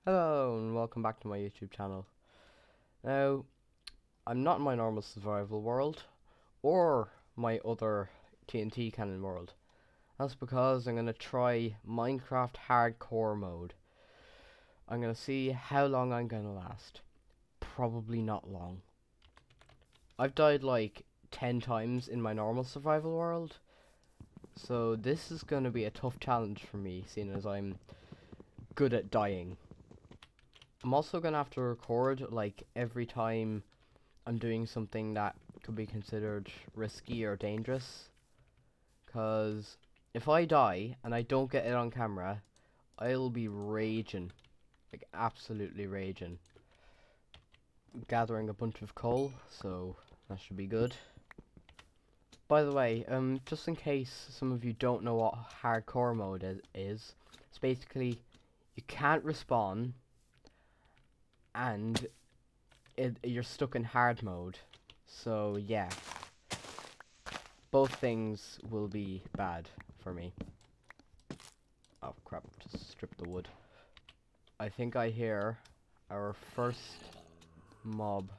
Hello and welcome back to my YouTube channel. Now, I'm not in my normal survival world or my other TNT cannon world. That's because I'm going to try Minecraft hardcore mode. I'm going to see how long I'm going to last. Probably not long. I've died like 10 times in my normal survival world. So this is going to be a tough challenge for me, seeing as I'm good at dying. I'm also going to have to record like every time I'm doing something that could be considered risky or dangerous. Because if I die and I don't get it on camera, I'll be raging. Like, absolutely raging. Gathering a bunch of coal, so that should be good. By the way, just in case some of you don't know what hardcore mode is, it's basically you can't respawn and you're stuck in hard mode. So yeah, both things will be bad for me. Oh crap, just strip the wood. I think I hear our first mob.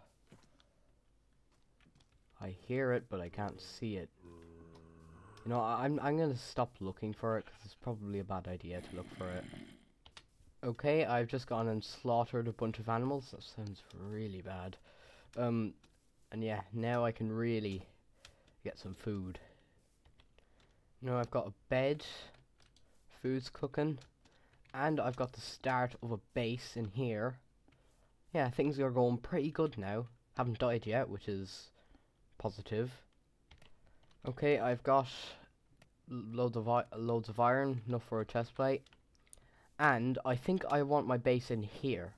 I hear it, but I can't see it. You know, I'm gonna stop looking for it, because it's probably a bad idea to look for it. Okay, I've just gone and slaughtered a bunch of animals. That sounds really bad. And yeah, now I can really get some food. You know, I've got a bed, food's cooking, and I've got the start of a base in here. Yeah, things are going pretty good now. Haven't died yet, which is positive. Okay, I've got loads of iron, enough for a chest plate, and I think I want my base in here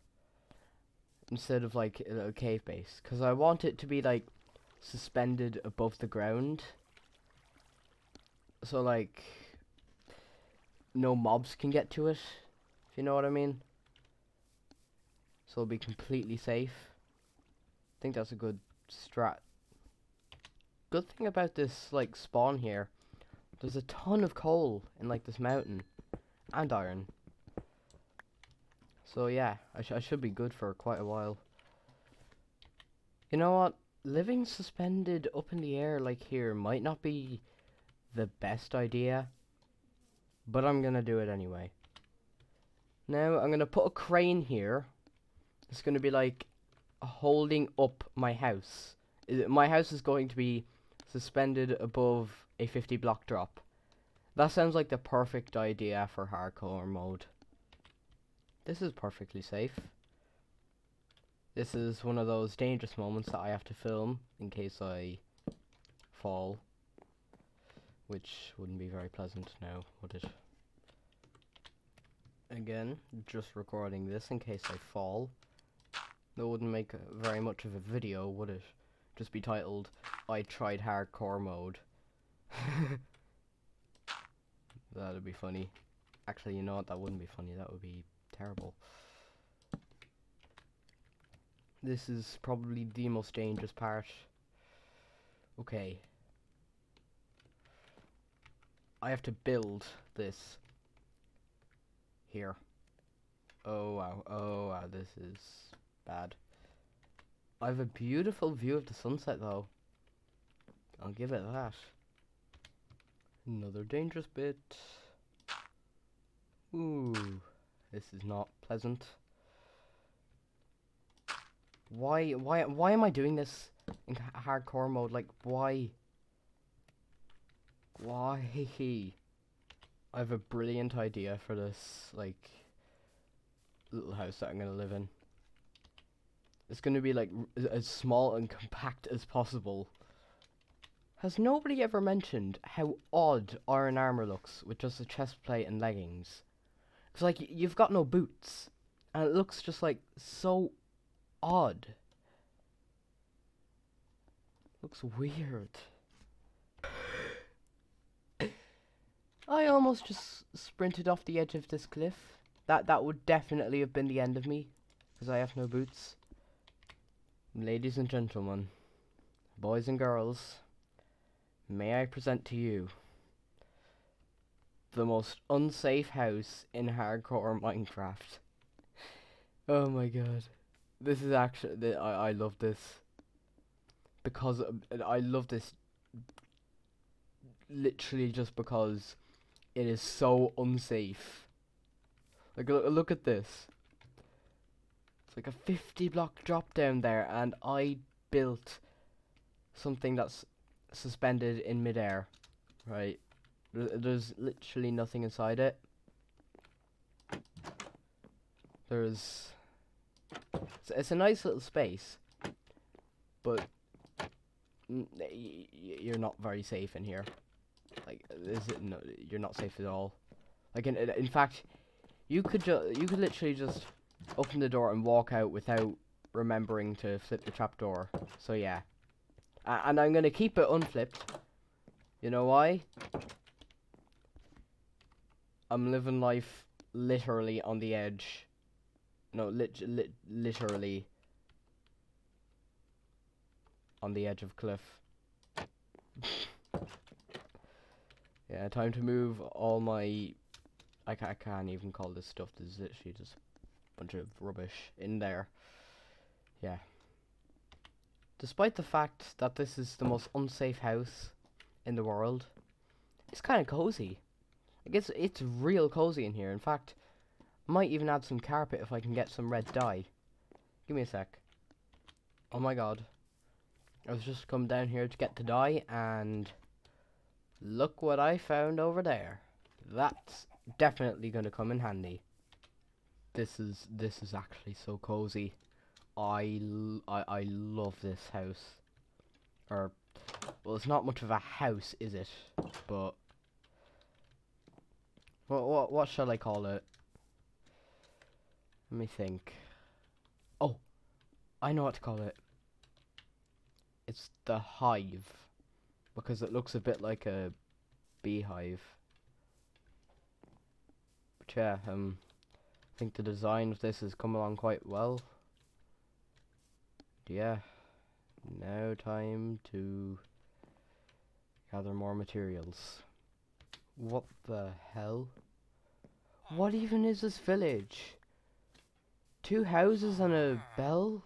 instead of like a cave base, because I want it to be like suspended above the ground, so like no mobs can get to it, if you know what I mean. So it'll be completely safe. I think that's a good strat. Good thing about this like spawn here, there's a ton of coal in like this mountain and iron. So yeah, I should be good for quite a while. You know what? Living suspended up in the air like here might not be the best idea, but I'm gonna do it anyway. Now I'm gonna put a crane here. It's gonna be like holding up my house. My house is going to be suspended above a 50 block drop. That sounds like the perfect idea for hardcore mode. This is perfectly safe. This is one of those dangerous moments that I have to film in case I fall, which wouldn't be very pleasant now, would it? Again, just recording this in case I fall. That wouldn't make very much of a video, would it? Just be titled, I tried hardcore mode. That'd be funny. Actually, you know what? That wouldn't be funny. That would be terrible. This is probably the most dangerous part. Okay. I have to build this here. Oh wow. Oh wow. This is bad. I have a beautiful view of the sunset though. I'll give it that. Another dangerous bit. Ooh. This is not pleasant. Why am I doing this in hardcore mode? Like, why? Why? I have a brilliant idea for this, like, little house that I'm gonna live in. It's gonna be, like, as small and compact as possible. Has nobody ever mentioned how odd iron armor looks with just a chest plate and leggings? Because, like, you've got no boots, and it looks just, like, so odd. Looks weird. I almost just sprinted off the edge of this cliff. That would definitely have been the end of me, because I have no boots. Ladies and gentlemen, boys and girls, may I present to you the most unsafe house in hardcore Minecraft. Oh my god. This is actually, I love this. Because I love this literally just because it is so unsafe. Like, look at this. It's like a 50 block drop down there, and I built something that's suspended in midair, right? There's literally nothing inside it. There's... It's a nice little space, but you're not very safe in here. Like, no, you're not safe at all. Like, in fact, you could literally just open the door and walk out without remembering to flip the trapdoor. So yeah, and I'm gonna keep it unflipped. You know why? I'm living life literally on the edge. No, literally on the edge of cliff. Yeah, time to move all my... I can't even call this stuff. This is literally just a bunch of rubbish in there. Yeah. Despite the fact that this is the most unsafe house in the world, it's kind of cozy. Like, it's real cozy in here. In fact, I might even add some carpet if I can get some red dye. Give me a sec. Oh my god. I was just coming down here to get the dye, and look what I found over there. That's definitely going to come in handy. This is actually so cozy. I love this house. Or, well, it's not much of a house, is it? But what shall I call it? Let me think. Oh, I know what to call it. It's the hive, because it looks a bit like a beehive. But yeah, I think the design of this has come along quite well. Yeah, now time to gather more materials. What the hell? What even is this village? 2 houses and a bell?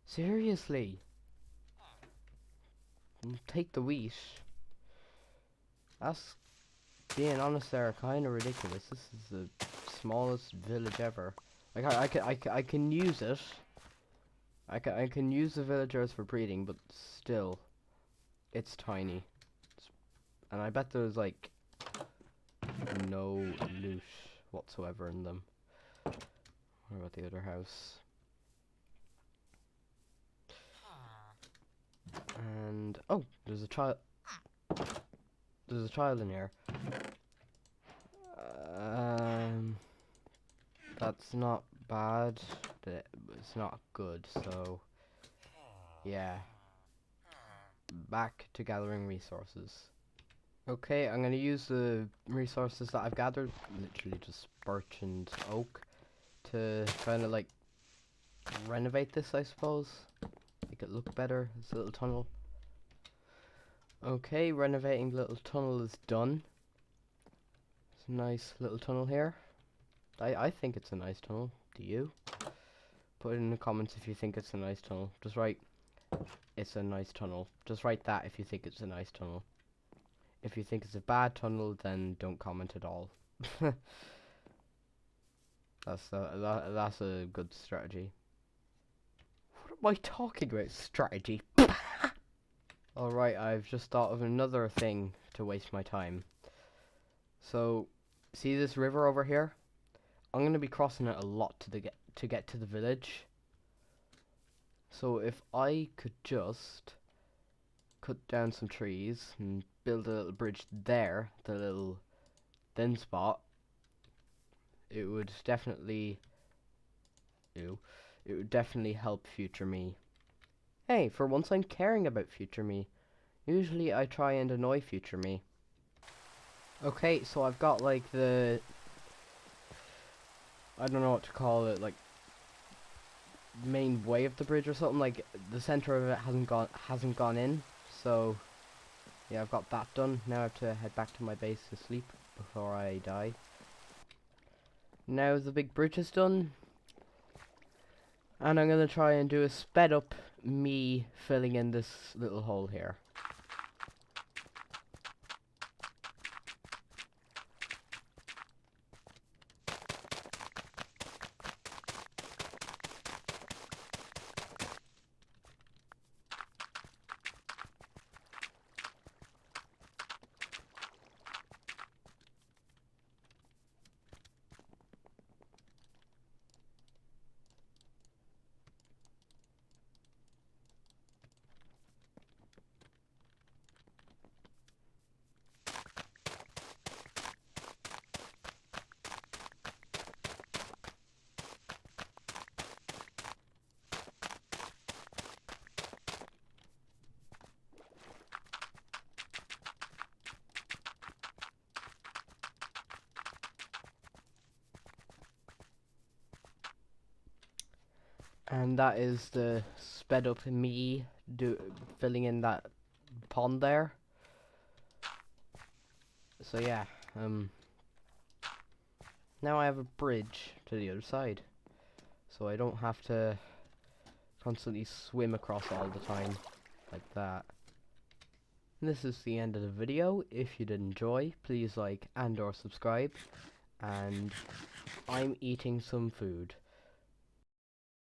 Seriously? Take the wheat. That's, being honest there, kind of ridiculous. This is the smallest village ever. Like, I can use it. I can use the villagers for breeding, but still, it's tiny. And I bet there's like no loot whatsoever in them. What about the other house? And oh, there's a child. There's a child in here. That's not bad. It's not good. So yeah, back to gathering resources. Okay, I'm gonna use the resources that I've gathered, literally just birch and oak, to kind of like renovate this, I suppose. Make it look better, this little tunnel. Okay, renovating the little tunnel is done. It's a nice little tunnel here. I think it's a nice tunnel. Do you? Put it in the comments if you think it's a nice tunnel. Just write, it's a nice tunnel. Just write that if you think it's a nice tunnel. If you think it's a bad tunnel, then don't comment at all. That's a good strategy. What am I talking about? Strategy. Alright, I've just thought of another thing to waste my time. So, see this river over here? I'm gonna be crossing it a lot to get to the village. So if I could just cut down some trees and build a little bridge there, the little thin spot, it would definitely help future me. Hey, for once I'm caring about future me. Usually I try and annoy future me. Okay, so I've got like I don't know what to call it, like main way of the bridge or something. Like the center of it hasn't gone in. So yeah, I've got that done. Now I have to head back to my base to sleep before I die. Now the big bridge is done, And I'm gonna try and do a sped up me filling in this little hole here. And that is the sped up me filling in that pond there. So yeah, now I have a bridge to the other side, so I don't have to constantly swim across all the time like that. And this is the end of the video. If you did enjoy, please like and or subscribe. And I'm eating some food.